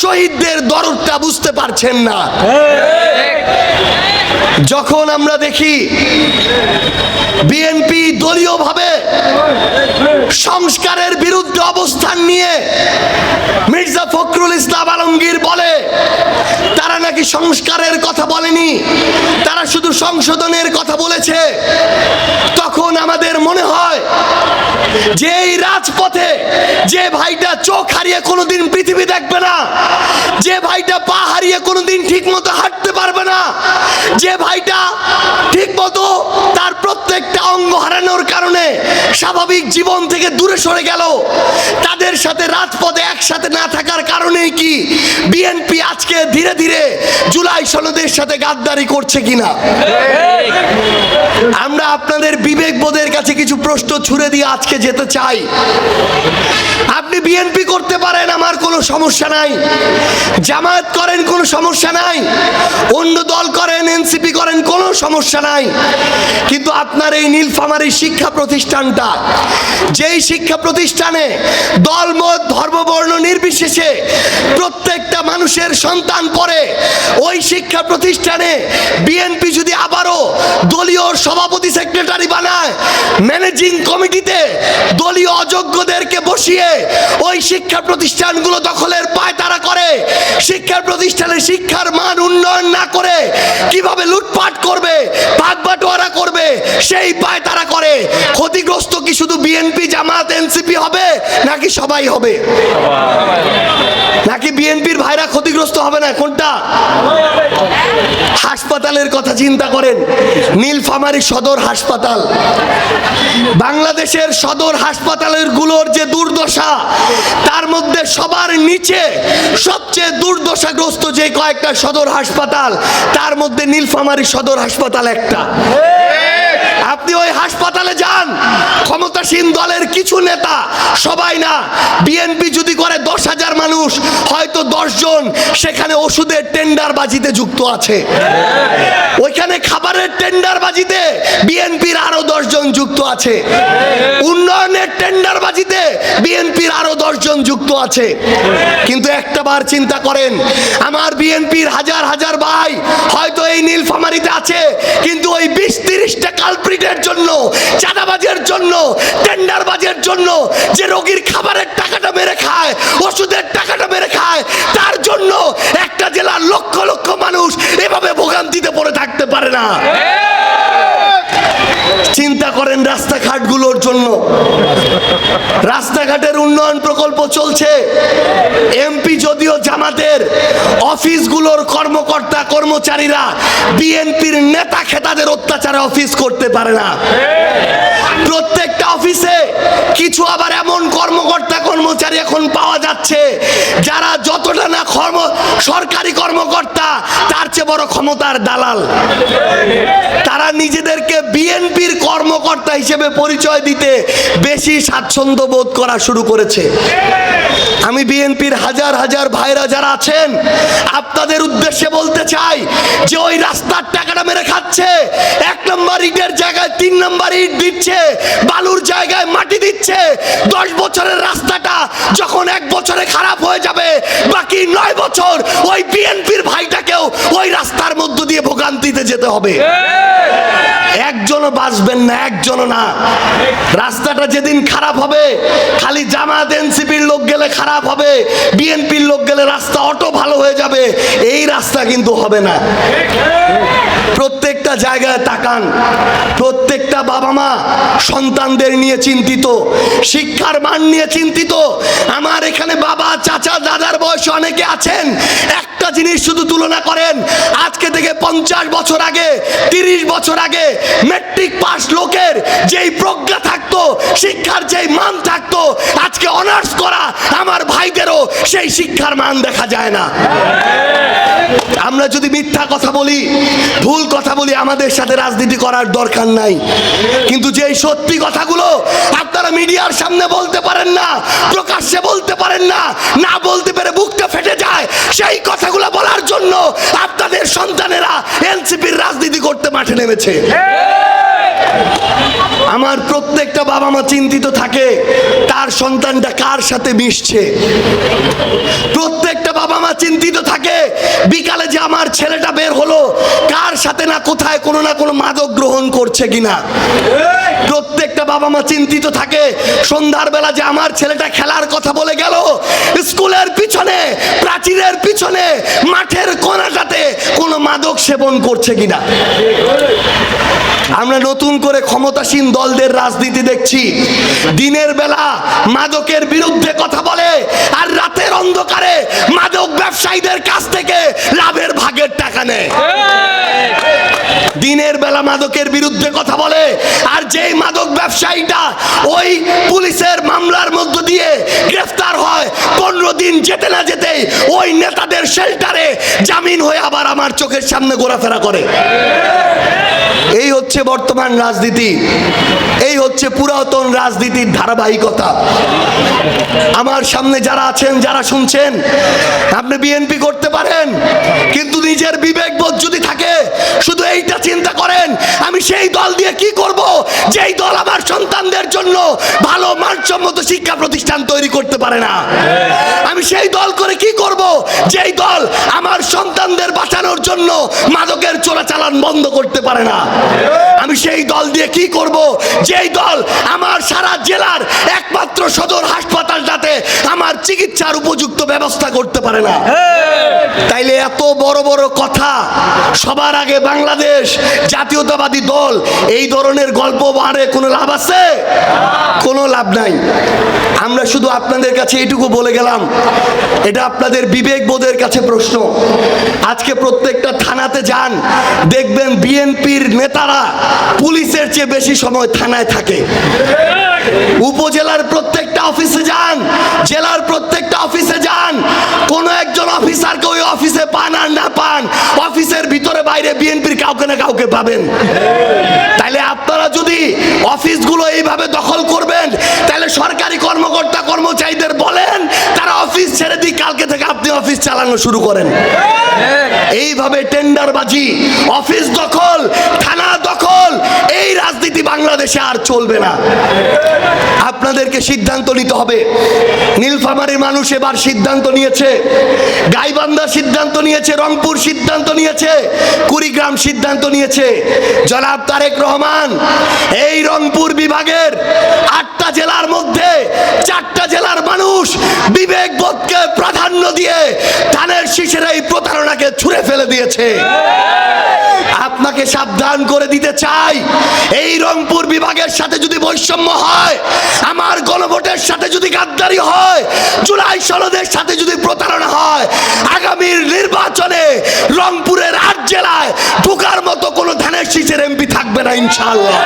শহীদদের দরদটা বুঝতে পারছেন না। যখন আমরা দেখি বিএনপি দলীয়ভাবে সংস্কারের বিরুদ্ধে অবস্থান নিয়ে মির্জা ফখরুল ইসলাম আলমগীর বলে তারা নাকি সংস্কারের কথা বলেনি, তারা শুধু সংশোধনের কথা বলেছে, তখন আমাদের মনে হয় যে এই রাজপথে যে ভাইটা চোখ হারিয়ে কোনোদিন পৃথিবী দেখবে না, যে ভাইটা পা হারিয়ে কোনোদিন ঠিক মতো হাঁটতে পারবে না, যে ভাইটা ঠিক মতো তার প্রত্যেকটা অঙ্গ হারানোর কারণে স্বাভাবিক জীবন থেকে দূরে সরে গেল, তাদের সাথে রাজপথে একসাথে না থাকার কারণেই কি বিএনপি আজকে ধীরে ধীরে জুলাই সনদের সাথে গাদ্দারি করছে কিনা? আমরা আপনাদের বিবেকবোধের কাছে কিছু প্রশ্ন ছুড়ে দিয়ে আজকে যেতে চাই। আপনি বিএনপি করতে পারেন, আমার কোনো সমস্যা নাই, জামায়াত করেন, কোনো সমস্যা নাই, অন্য দল করেন, এনসিপি করেন, কোনো সমস্যা নাই, কিন্তু আপনার এই নীলফামারী শিক্ষা প্রতিষ্ঠানটা, যেই শিক্ষা প্রতিষ্ঠানে দলমত ধর্মবর্ণ নির্বিশেষে প্রত্যেকটা মানুষের সন্তান পড়ে, ওই শিক্ষা প্রতিষ্ঠানে বিএনপি যদি আবারও দলীয় সভাপতি সেক্রেটারি বানায়, ম্যানেজিং কমিটিতে দলীয় অযোগ্যদেরকে বসিয়ে ওই শিক্ষা প্রতিষ্ঠানগুলো দখলের পায়তারা করে, শিক্ষা প্রতিষ্ঠানে শিক্ষার মান উন্নয়ন না করে কিভাবে লুটপাট করবে, ভাগবাটোয়ারা করবে, সেই পায়তারা করে, ক্ষতিগ্রস্ত কি শুধু বিএনপি, জামাত, এনসিপি হবে নাকি সবাই হবে? নাকি বিএনপির ভাইরা ক্ষতিগ্রস্ত হবে না? কোনটা? হাসপাতালের কথা চিন্তা করেন, নীলফামারী সদর হাসপাতাল, বাংলাদেশের সদর হাসপাতালের গুলোর যে দুর্দশা, তার মধ্যে সবার নিচে সবচেয়ে দুর্দশাগ্রস্ত যে কয়েকটা সদর হাসপাতাল, তার মধ্যে নীলফামারী সদর হাসপাতাল একটা। আপনি ওই হাসপাতালে যান, ক্ষমতাসীন দলের কিছু নেতা, সবাই না, বিএনপি যদি করে 10,000 মানুষ, হয়তো 10 জন সেখানে ওষুধের টেন্ডারবাজিতে যুক্ত আছে, ওইখানে খাবারের টেন্ডারবাজিতে বিএনপির আরো 10 জন যুক্ত আছে, উন্নয়নের টেন্ডারবাজিতে বিএনপির আরো 10 জন যুক্ত আছে। কিন্তু একটা বার চিন্তা করেন, আমার বিএনপির হাজার হাজার ভাই হয়তো এই নীলফামারীতে আছে, কিন্তু ওই 20-30টা কালপ্রিটের জন্য, চাঁদাবাজের জন্য, টেন্ডারবাজের জন্য যে রোগীর খাবারের টাকাটা মেরে খায়, ওষুধের টাকাটা মেরে খায়, তার জন্য একটা জেলার লক্ষ লক্ষ মানুষ এভাবে ভোগান্তিতে পড়ে থাকতে পারে না। চিন্তা করেন রাস্তাঘাটগুলোর জন্য, রাস্তাঘাটের উন্নয়ন প্রকল্প চলছে, এমপি যদিও জামাতের, অফিসগুলোর কর্মকর্তা কর্মচারীরা বিএনপির নেতা খেতাদের অত্যাচারে অফিস করতে পারে না। প্রত্যেকটা অফিসে কিছু আবার এমন কর্মকর্তা কর্মচারী এখন পাওয়া যাচ্ছে যারা যতটা না সরকারি কর্মকর্তা, তার চেয়ে বড় ক্ষমতার দালাল। তারা নিজেদেরকে বিএনপির কর্মকর্তা হিসেবে পরিচয় দিতে বেশি স্বাচ্ছন্দ্য বোধ করা শুরু করেছে। আমি বিএনপির হাজার হাজার ভাইরা যারা আছেন, আপনাদের উদ্দেশ্যে বলতে চাই যে ওই রাস্তার টাকাটা মেরে খাচ্ছে, 1 নম্বর ইটের জায়গায় 3 নম্বর ইট দিচ্ছে, বালুর জায়গায় মাটি দিচ্ছে। 10 বছরের রাস্তাটা যখন 1 বছরে খারাপ হয়ে যাবে, বাকি 9 বছর ওই বিএনপির ভাইটাকেও ওই রাস্তার মধ্য দিয়ে ভোগান্তিতে যেতে হবে। একজনও বাঁচবেন না, একজনও না। রাস্তাটা যেদিন খারাপ হবে, খালি জামাত এনসিপির লোক গেলে খারাপ হবে, বিএনপির লোক গেলে রাস্তা অটো ভালো হয়ে যাবে, এই রাস্তা কিন্তু হবে না। প্রত্যেকটা জায়গায় তাকান, প্রত্যেকটা বাবা মা সন্তানদের নিয়ে চিন্তিত, শিক্ষার মান নিয়ে চিন্তিত। আমার এখানে বাবা, চাচা, দাদার বয়সে অনেকে আছেন। একটা জিনিস শুধু তুলনা করেন, আজকে থেকে 50 বছর আগে, 30 বছর আগে মেট্রিক পাস লোকের যেই প্রজ্ঞা থাকতো, শিক্ষার যেই মান থাকতো, আজকে অনার্স করা আমার ভাইদেরও সেই শিক্ষার মান দেখা যায় না। আমরা যদি মিথ্যা কথা বলি, ভুল কথা বলি, আমাদের সাথে রাজনীতি করার দরকার নাই। কিন্তু যেই সত্যি কথাগুলো আপনারা মিডিয়ার সামনে বলতে পারেন না, প্রকাশ্যে বলতে পারেন না, না বলতে পেরে বুকটা ফেটে যায়, সেই কথাগুলো বলার জন্য আপনাদের সন্তানেরা এনসিপির রাজনীতি করতে মাঠে নেমেছে। আমার প্রত্যেকটা বাবা মা চিন্তিত থাকে তার সন্তানটা কার সাথে মিশছে। প্রত্যেকটা বাবা বাবা মা চিন্তিত থাকে বিকালে যে আমার ছেলেটা বের হলো কার সাথে না কোথায় কোনো না কোনো মাদক গ্রহণ করছে কিনা। প্রত্যেকটা বাবা মা চিন্তিত থাকে সন্ধ্যার বেলা যে আমার ছেলেটা খেলার কথা বলে গেল স্কুলের পিছনে, প্রাচীরের পিছনে, মাঠের কোণাটাতে কোনো মাদক সেবন করছে কিনা। আমরা নতুন করে ক্ষমতাসীন দলদের রাজনীতি দেখছি, দিনের বেলা মাদকের বিরুদ্ধে কথা বলে আর রাতের অন্ধকারে মাদক ব্যবসায়ীদের কাছ থেকে লাভের ভাগের টাকা নেয়। দিনের বেলা মাদকের বিরুদ্ধে কথা বলে আর যেই মাদক ব্যবসায়ীটা ওই পুলিশের মামলার মধ্য দিয়ে গ্রেফতার হয় 15 দিন যেতে না যেতেই ওই নেতাদের শেল্টারে জামিন হয়ে আবার আমার চোখের সামনে ঘোরাফেরা করে। এই হচ্ছে বর্তমান রাজনীতি, এই হচ্ছে পুরাতন রাজনীতির ধারাবাহিকতা। আমার সামনে যারা আছেন, যারা শুনছেন, আপনি বিএনপি করতে পারেন, কিন্তু নিজের বিবেকবোধ যদি থাকে শুধু এইটা চিন্তা করেন আমি সেই দল দিয়ে কি করব যেই দল আমার সন্তানদের জন্য ভালো মানসম্মত শিক্ষা প্রতিষ্ঠান তৈরি করতে পারে না। আমি সেই দল করে কি করব যেই দল আমার সন্তানদের বাঁচানোর জন্য মাদকের চোরাচালান বন্ধ করতে পারে না। আমি সেই দল দিয়ে কি করব যেই দল আমার সারা জেলার একমাত্র সদর হাসপাতালটাতে আমার চিকিৎসার উপযুক্ত ব্যবস্থা করতে পারে না। তাইলে এত বড় বড় কথা, সবার আগে বাংলাদেশ জাতীয়তাবাদী দল, এই ধরনের গল্প বাড়ে কোনো লাভ আছে? কোনো লাভ নাই। আমরা শুধু আপনাদের কাছে এইটুকু বলে গেলাম, এটা আপনাদের বিবেকবোধের কাছে প্রশ্ন। আজকে প্রত্যেকটা থানাতে যান, দেখবেন বিএনপির নেতারা পুলিশের চেয়ে বেশি সময় থানায় থাকে। উপজেলার প্রত্যেকটা অফিসে যান, জেলার প্রত্যেকটা অফিসে যান, কোন একজন অফিসারকে ওই অফিসে পান আর না পান, অফিসের ভিতরে বাইরে বিএনপির কাউকে না কাউকে পাবেন। তাইলে আপনারা যদি অফিসগুলো এইভাবে দখল করবেন, তাহলে সরকারি কর্মকর্তা কর্মচারীদের বলেন তারা অফিস ছেড়ে দিয়ে কালকে থেকে আপনি অফিস চালানো শুরু করেন। এইভাবে টেন্ডারবাজি, অফিস দখল, থানা দখল, এই রাজনীতি বাংলাদেশে আর চলবে না। আপনাদেরকে সিদ্ধান্ত নিতে হবে। নীলফামারীর মানুষ এবার সিদ্ধান্ত নিয়েছে, গাইবান্ধা সিদ্ধান্ত নিয়েছে, রংপুর সিদ্ধান্ত নিয়েছে, কুড়িগ্রাম সিদ্ধান্ত নিয়েছে। জনাব তারেক রহমান এই রংপুর বিভাগের 8টা জেলার মধ্যে 4টা জেলার মানুষ বিবেকবোধকে প্রাধান্য দিয়ে ধানের শীষের এই প্রতারণাকে ছুঁড়ে ফেলে দিয়েছে। আপনাকে সাবধান করে দিতে চাই, এই রংপুর বিভাগের সাথে যদি বৈষম্য হয়, আমার গণভোটের সাথে যদি গাদ্দারি হয়, জুলাই সনদের সাথে যদি প্রতারণা হয়, আগামীর নির্বাচনে রংপুরের 8 জেলায় ঢোকার মতো কোনো ধানের শীষের এমপি থাকবে না ইনশাআল্লাহ।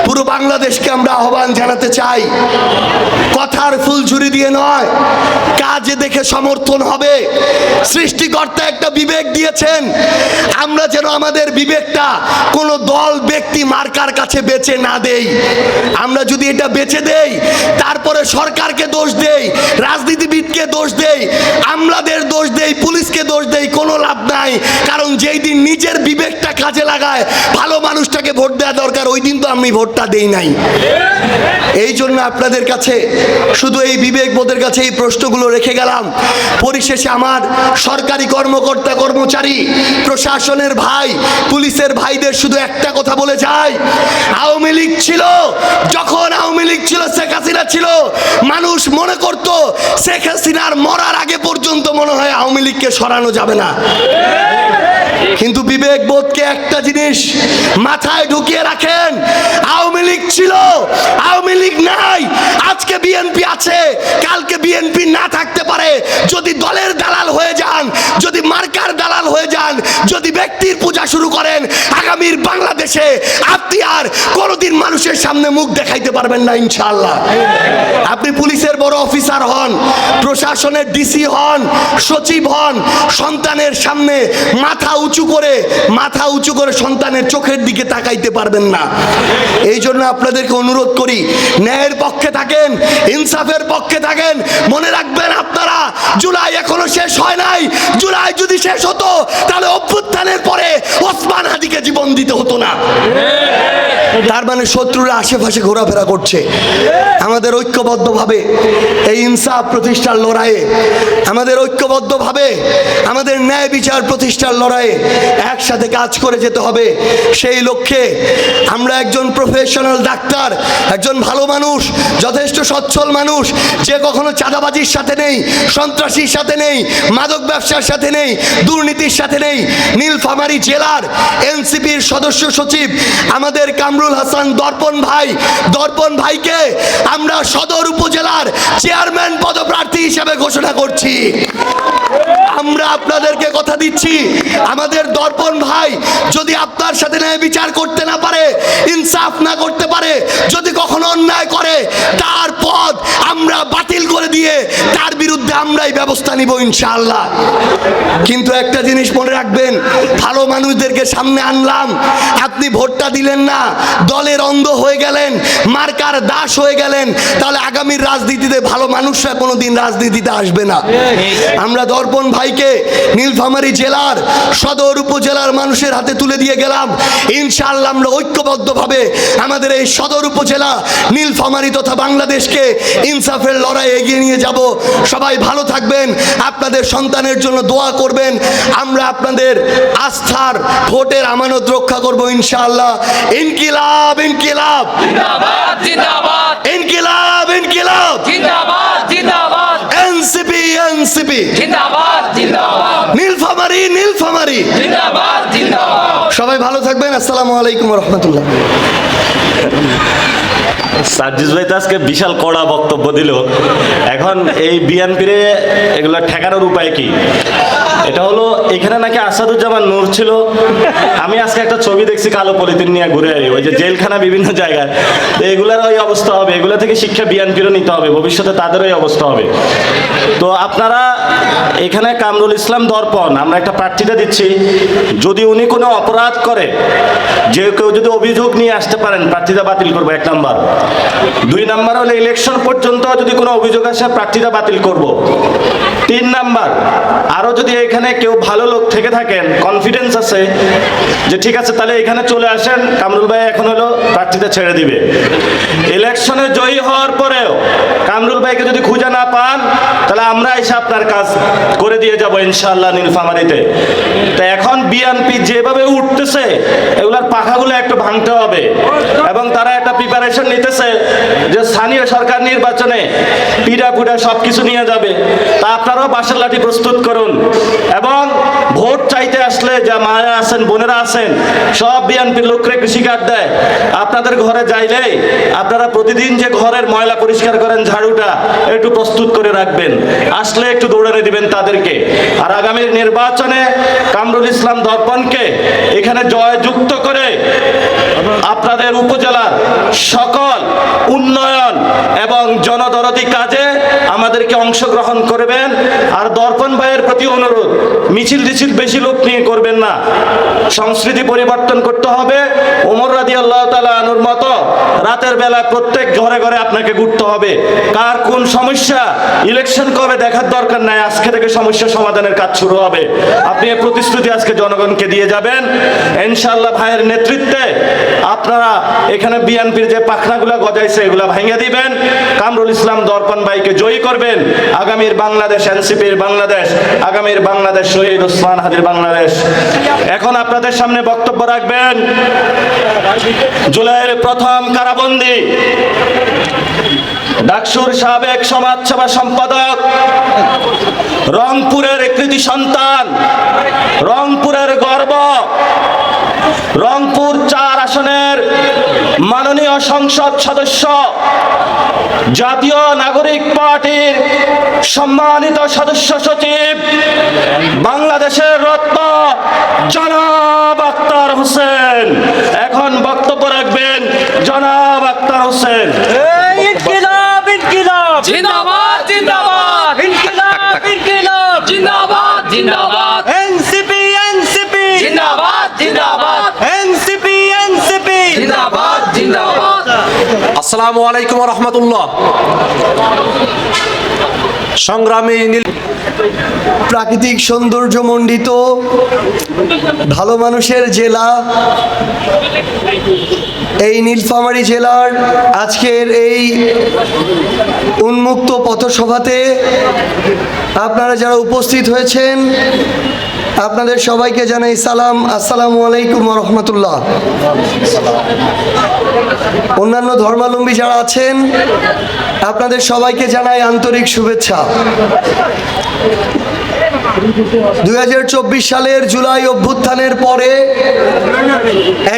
পুরো বাংলাদেশকে আমরা আহ্বান জানাতে চাই, কথার ফুলঝুরি দিয়ে নয়, কাজে দেখে সমর্থন হবে। সৃষ্টিকর্তা একটা বিবেক দিয়েছেন, আমরা যেন আমাদের বিবেকটা কোনো দল ব্যক্তি মার্কার কাছে বেচে না দেই। আমরা যদি এটা বেচে দেই, তারপরে সরকারকে দোষ দেই, রাজনীতিবিদকে দোষ দেই, আমলাদের দোষ দেই, পুলিশকে দোষ দেই, কোনো লাভ নাই। কারণ যেই দিন নিজের বিবেকটা কাজে লাগায় ভালো মানুষটাকে ভোট দেওয়া দরকার, ওই দিন তো আমি ভোটটা দেই নাই। এই জন্য আপনাদের কাছে শুধু এই বিবেকবোধের কাছে এই প্রশ্নগুলো রেখে গেলাম। পরিশেষে আমার সরকারি কর্মকর্তা কর্মচারী, প্রশাসনের ভাই, পুলিশের ভাইদের শুধু একটা কথা বলে যায়, আওয়ামী লীগ ছিল, যখন আওয়ামী লীগ ছিল, শেখ হাসিনা ছিল, মানুষ মনে করত শেখ হাসিনার মরার আগে পর্যন্ত মনে হয় আওয়ামী লীগকে সরানো যাবে না। কিন্তু বিবেকবোধকে একটা জিনিস মাথায় ঢুকিয়ে রাখেন, আওয়ামী লীগ ছিল, আওয়ামী লীগ নাই, আজকে বিএনপি আছে, কালকে বিএনপি না থাকতে পারে। যদি দলের দালাল হয়ে যান, যদি মার্কার দালাল হয়ে যান, যদি ব্যক্তির পূজা শুরু করেন, আগামীর বাংলাদেশে আপনি আর কোনোদিন মানুষের সামনে মুখ দেখাইতে পারবেন না ইনশাআল্লাহ। আপনি পুলিশের বড় অফিসার হন, প্রশাসনের ডিসি হন, সচিব হন, সন্তানের সামনে মাথা উঁচু করে সন্তানের চোখের দিকে তাকাইতে পারবেন না। এই জন্য আপনাদেরকে অনুরোধ করি, ন্যায়ের পক্ষে থাকেন, ইনসাফের পক্ষে থাকেন। মনে রাখবেন আপনারা, জুলাই এখনো শেষ হয় নাই। জুলাই যদি শেষ হতো তাহলে অভ্যুত্থানের পরে ওসমান মার্ক্সবাদীকে জীবন দিতে হতো না। তার মানে শত্রুরা আশেপাশে ঘোরাফেরা করছে। আমাদের ঐক্যবদ্ধভাবে এই ইনসাফ প্রতিষ্ঠার লড়াইয়ে, আমাদের ঐক্যবদ্ধভাবে আমাদের ন্যায় বিচার প্রতিষ্ঠার লড়াইয়ে একসাথে কাজ করে যেতে হবে। সেই লক্ষ্যে আমরা একজন প্রফেশনাল ডাক্তার, একজন ভালো মানুষ, যথেষ্ট সচ্ছল মানুষ, যে কখনো চাঁদাবাজির সাথে নেই, সন্ত্রাসীর সাথে নেই, মাদক ব্যবসার সাথে নেই, দুর্নীতির সাথে নেই, নীলফামারী জেলার এনসিপির সদস্য সচিব আমাদের কামরুল হাসান দর্পণ ভাইকে আমরা সদর উপজেলার চেয়ারম্যান পদপ্রার্থী হিসেবে ঘোষণা করছি। আমরা আপনাদেরকে কথা দিচ্ছি, আমাদের দর্পণ ভাই যদি আপনার সাথে ন্যায় বিচার করতে না পারে, ইনসাফ না করতে পারে, যদি কখনো অন্যায় করে, তার পদ আমরা বাতিল করে দিয়ে তার বিরুদ্ধে আমরাই ব্যবস্থা নিব ইনশাআল্লাহ। কিন্তু একটা জিনিস মনে রাখবেন, ভালো মানুষদেরকে সামনে আনলাম, আপনি ভোটটা দিলেন না, দলের অন্ধ হয়ে গেলেন, মার্কার দাস হয়ে গেলেন, তাহলে আগামীর রাজনীতিতে ভালো মানুষরা কোনোদিন রাজনীতিতে আসবে না। আমরা দর্পণ ভাইকে নীলফামারী জেলার সদর উপজেলার মানুষের হাতে তুলে দিয়ে গেলাম। ইনশাআল্লাহ আমরা ঐক্যবদ্ধভাবে আমাদের এই সদর উপজেলা, নীলফামারী তথা বাংলাদেশকে ইনসাফের লড়াই এগিয়ে নিয়ে যাব। সবাই ভালো থাকবেন, আপনাদের সন্তানের জন্য দোয়া করবেন। আমরা আপনাদের আস্থার ভোটের আমানত রক্ষা করব ইনশাআল্লাহ। ইনকিলাব ইনকিলাব জিন্দাবাদ জিন্দাবাদ ইনকিলাব ইনকিলাব জিন্দাবাদ জিন্দাবাদ এনসিপি এনসিপি জিন্দাবাদ জিন্দাবাদ নীলফামারী নীলফামারী জিন্দাবাদ জিন্দাবাদ। সবাই ভালো থাকবেন। আসসালামু আলাইকুম ওয়া রাহমাতুল্লাহ। সার্জিস ভাই তো আজকে বিশাল কড়া বক্তব্য দিল। এখন এই বিএনপির এগুলো ঠেকানোর উপায় কি? এটা হলো, এখানে নাকি আসাদুজ্জামান নূর ছিল। আমি আজকে একটা ছবি দেখছি কালো পলিথিন নিয়ে ঘুরে, ওই যে জেলখানা বিভিন্ন জায়গায়, তো এগুলার ওই অবস্থা হবে। এগুলো থেকে শিক্ষা বিএনপিরও নিতে হবে, ভবিষ্যতে তাদেরও এই অবস্থা হবে। তো আপনারা এখানে কামরুল ইসলাম দর্পণ, আমরা একটা প্রার্থীটা দিচ্ছি, যদি উনি কোনো অপরাধ করে, যে কেউ যদি অভিযোগ নিয়ে আসতে পারেন, প্রার্থীটা বাতিল করবো, 1 নাম্বার। 2 নাম্বার হলে ইলেকশন পর্যন্ত যদি কোনো অভিযোগ আসে, প্রার্থীটা বাতিল করব। 3 নাম্বার, আরো যদি এখানে কেউ ভালো লোক থেকে থাকেন, কনফিডেন্স আছে যে ঠিক আছে তাহলে এখানে চলে আসেন, কামরুল ভাই এখন হলো প্রার্থীটা ছেড়ে দিবে। ইলেকশনে জয়ী হওয়ার পরেও কামরুল ভাইকে যদি খুঁজে না পান, তাহলে আমরা এসে আপনার কাজ করে দিয়ে যাব ইনশাআল্লাহ নীলফামারীতে। তো এখন বিএনপি যেভাবে উঠতেছে, এগুলার পাখাগুলো একটু ভাঙতে হবে, এবং তারা একটা প্রিপারেশন নিতেছে যে স্থানীয় সরকার নির্বাচনে পিড়া পুড়া সবকিছু নিয়ে যাবে। তা আপনারাও বাঁশের লাঠি প্রস্তুত করুন, এবং ভোট চাইতে আসলে যা মায়েরা আছেন, বোনেরা আছেন, সব বিএনপির লোকরে কৃষি কার্ড দেয়। আপনাদের ঘরে যাইলে আপনারা প্রতিদিন যে ঘরের ময়লা পরিষ্কার করেন, ঝাড়ুটা একটু প্রস্তুত করে রাখবেন, আসলে একটু দৌড়ানে দিবেন তাদেরকে। আর আগামীর নির্বাচনে কামরুল ইসলাম দর্পণকে এখানে জয়যুক্ত করে আপনাদের উপজেলার সকল উন্নয়ন এবং জনদরদি কাজে আমাদেরকে অংশগ্রহণ করবেন। আর দর্পণ ভাইয়ের প্রতি অনুরোধ, মিছিল টিছিল বেশি লোক নিয়ে করবেন না, সংস্কৃতি পরিবর্তন করতে হবে। ওমর রাদিয়াল্লাহু তাআলা আনহুর মতো রাতের বেলা প্রত্যেক ঘরে ঘরে আপনাকে ঘুরতে হবে। কার কোন সমস্যা, ইলেকশন কবে দেখার দরকার নাই, আজকে থেকে সমস্যা সমাধানের কাজ শুরু হবে। আপনি এই প্রতিশ্রুতি আজকে জনগণকে দিয়ে যাবেন ইনশাআল্লাহ। ভাইয়ের নেতৃত্বে আপনারা এখানে বিএনপির যে পাখনাগুলা গজাইছে, এগুলা ভেঙে দিবেন, কামরুল ইসলাম দর্পণ ভাইকে জয়ী করবেন। আগামীর বাংলাদেশ এনসিপির বাংলাদেশ, আগামীর বাংলাদেশ শহীদ ওসমান হাদির বাংলাদেশ। এখন আপনাদের সামনে বক্তব্য রাখবেন জুলাইয়ের প্রথম কারাবন্দী ডাকসুর সাবেক সমাজসেবা সম্পাদক, রংপুরের কৃতি সন্তান, রংপুরের গর্ব, রংপুর 4 আসনের মাননীয় সংসদ সদস্য, জাতীয় নাগরিক পার্টির সম্মানিত সদস্য সচিব, বাংলাদেশের রত্ন জনাব আখতার হোসেন। এখন বক্তব্য রাখবেন জনাব আখতার হোসেন। ইনকিলাব ইনকিলাব জিন্দাবাদ জিন্দাবাদ ইনকিলাব ইনকিলাব জিন্দাবাদ জিন্দাবাদ এনসিপি এনসিপি জিন্দাবাদ জিন্দাবাদ এনসিপি এনসিপি জিন্দাবাদ জিন্দাবাদ। আসসালামু আলাইকুম ওয়া রাহমাতুল্লাহ। সংগ্রামী প্রাকৃতিক সৌন্দর্যমণ্ডিত ভালো মানুষের জেলা এই নীলফামারী জেলার আজকের এই উন্মুক্ত পথসভাতে আপনারা যারা উপস্থিত হয়েছেন আপনাদের সবাইকে জানাই সালাম, আসসালামু আলাইকুম ওয়া রাহমাতুল্লাহ। অন্যান্য ধর্মাবলম্বী যারা আছেন আপনাদের সবাইকে জানাই আন্তরিক শুভেচ্ছা। 2024 সালের জুলাই অভ্যুত্থানের পরে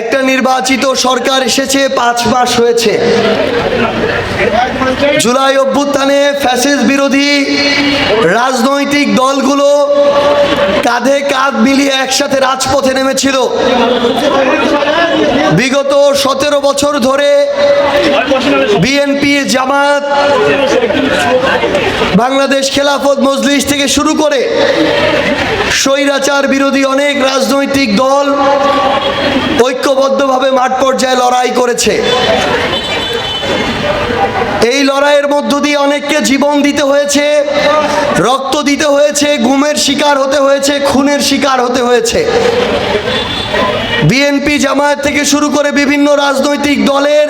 একটা নির্বাচিত সরকার এসেছে, 5 মাস হয়েছে। জুলাই অভ্যুত্থানে ফ্যাসিস্ট বিরোধী রাজনৈতিক দলগুলো কাঁধে কাঁধ মিলিয়ে একসাথে রাজপথে নেমেছিল। বিগত 17 বছর ধরে বিএনপি, জামাত, বাংলাদেশ খেলাফত মজলিস থেকে শুরু করে স্বৈরাচার বিরোধী অনেক রাজনৈতিক দল ঐক্যবদ্ধভাবে মাঠ পর্যায়ে লড়াই করেছে। এই লড়াইয়ের মধ্য দিয়ে অনেককে জীবন দিতে হয়েছে, রক্ত দিতে হয়েছে, গুমের শিকার হতে হয়েছে, খুনের শিকার হতে হয়েছে। বিএনপি, জামায়াত থেকে শুরু করে বিভিন্ন রাজনৈতিক দলের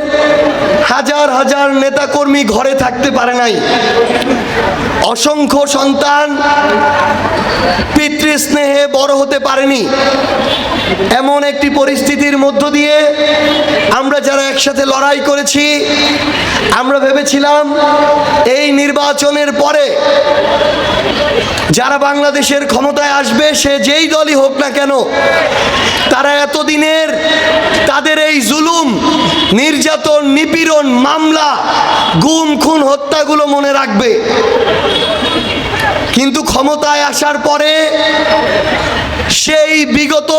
হাজার হাজার নেতাকর্মী ঘরে থাকতে পারে নাই। অসংখ্য সন্তান পিতৃস্নেহে বড় হতে পারেনি। এমন একটি পরিস্থিতির মধ্য দিয়ে আমরা যারা একসাথে লড়াই করেছি, আমরা ভেবেছিলাম এই নির্বাচনের পরে যারা বাংলাদেশের ক্ষমতায় আসবে, সে যেই দলই হোক না কেন, তারা এতদিনের তাদের এই জুলুম, নির্যাতন, নিপীড়ন, মামলা, গুম, খুন, হত্যাগুলো মনে রাখবে। কিন্তু ক্ষমতায় আসার পরে সেই বিগত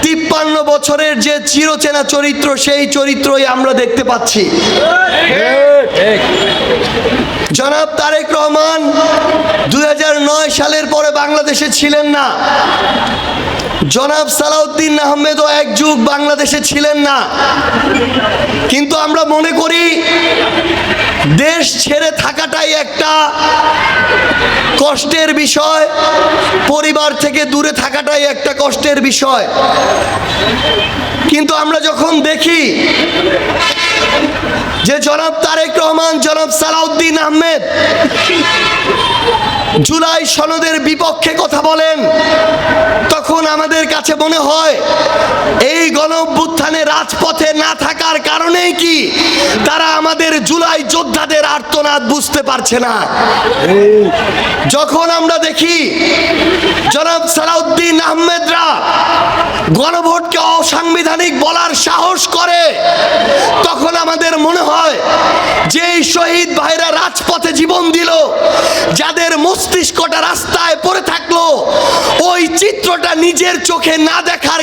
53 বছরের যে চিরচেনা চরিত্র, সেই চরিত্রই আমরা দেখতে পাচ্ছি। জনাব তারেক রহমান 2009 সালের পরে বাংলাদেশে ছিলেন না। জনাব সালাউদ্দিন আহমেদও এক যুগ বাংলাদেশে ছিলেন না। কিন্তু আমরা মনে করি দেশ ছেড়ে থাকাটাই একটা কষ্টের বিষয়, পরিবার থেকে দূরে থাকাটাই একটা কষ্টের বিষয়। কিন্তু আমরা যখন দেখি যে জনাব তারেক রহমান, জনাব সালাউদ্দিন আহমেদ জুলাই সনদের বিপক্ষে কথা বলেন, তখন আমাদের কাছে মনে হয় এই গণঅভ্যুত্থানে রাজপথে না থাকার কারণেই কি তারা আমাদের জুলাই যোদ্ধাদের আর্তনাদ বুঝতে পারছে না। যখন আমরা দেখি জনাব সালাউদ্দিন আহমেদরা গণভোটকে অসাংবিধানিক বলার সাহস করে, তখন আমাদের মনে হয় যে এই শহীদ ভাইরা রাজপথে জীবন দিল, যাদের মস্তিষ্কটা রাস্তায় পড়ে থাকলো, ওই চিত্রটা নিজের চোখে না দেখার